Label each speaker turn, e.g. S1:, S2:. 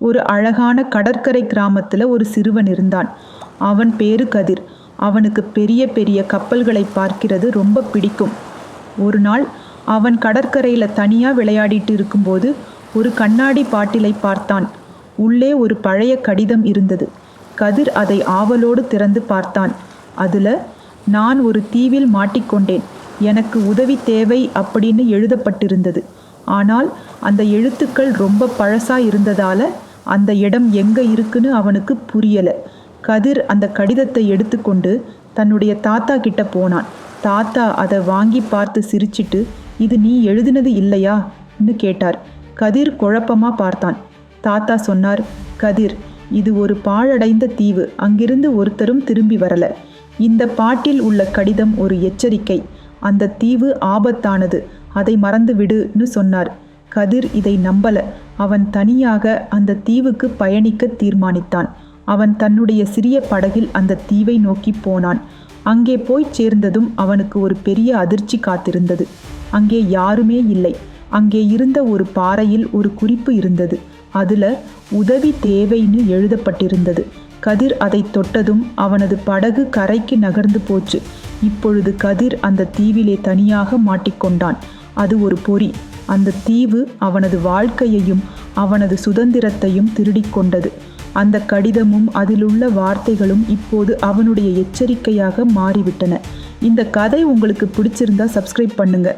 S1: ஒரு அழகான கடற்கரை கிராமத்தில் ஒரு சிறுவன் இருந்தான். அவன் பேரு கதிர். அவனுக்கு பெரிய பெரிய கப்பல்களை பார்க்கிறது ரொம்ப பிடிக்கும். ஒரு நாள் அவன் கடற்கரையில் தனியாக விளையாடிட்டு இருக்கும்போது ஒரு கண்ணாடி பாட்டிலை பார்த்தான். உள்ளே ஒரு பழைய கடிதம் இருந்தது. கதிர் அதை ஆவலோடு திறந்து பார்த்தான். அதில், நான் ஒரு தீவில் மாட்டிக்கொண்டேன், எனக்கு உதவி தேவை அப்படின்னு எழுதப்பட்டிருந்தது. ஆனால் அந்த எழுத்துக்கள் ரொம்ப பழசா இருந்ததால அந்த இடம் எங்க இருக்குன்னு அவனுக்கு புரியல. கதிர் அந்த கடிதத்தை எடுத்துக்கொண்டு தன்னுடைய தாத்தா கிட்ட போனான். தாத்தா அதை வாங்கி பார்த்து சிரிச்சிட்டு, இது நீ எழுதினது இல்லையான்னு கேட்டார். கதிர் குழப்பமா பார்த்தான். தாத்தா சொன்னார், கதிர், இது ஒரு பாழடைந்த தீவு, அங்கிருந்து ஒருத்தரும் திரும்பி வரல. இந்த பாட்டில் உள்ள கடிதம் ஒரு எச்சரிக்கை. அந்த தீவு ஆபத்தானது, அதை மறந்து விடுன்னு சொன்னார். கதிர் இதை நம்பல. அவன் தனியாக அந்த தீவுக்கு பயணிக்க தீர்மானித்தான். அவன் தன்னுடைய சிறிய படகில் அந்த தீவை நோக்கி போனான். அங்கே போய் சேர்ந்ததும் அவனுக்கு ஒரு பெரிய அதிர்ச்சி காத்திருந்தது. அங்கே யாருமே இல்லை. அங்கே இருந்த ஒரு பாறையில் ஒரு குறிப்பு இருந்தது. அதுல உதவி தேவைன்னு எழுதப்பட்டிருந்தது. கதிர் அதை தொட்டதும் அவனது படகு கரைக்கு நகர்ந்து போச்சு. இப்பொழுது கதிர் அந்த தீவிலே தனியாக மாட்டிக்கொண்டான். அது ஒரு பொறி. அந்த தீவு அவனது வாழ்க்கையையும் அவனது சுதந்திரத்தையும் திருடிக் கொண்டது. அந்த கடிதமும் அதிலுள்ள வார்த்தைகளும் இப்போது அவனுடைய எச்சரிக்கையாக மாறிவிட்டன. இந்த கதை உங்களுக்கு பிடிச்சிருந்தா சப்ஸ்கிரைப் பண்ணுங்க.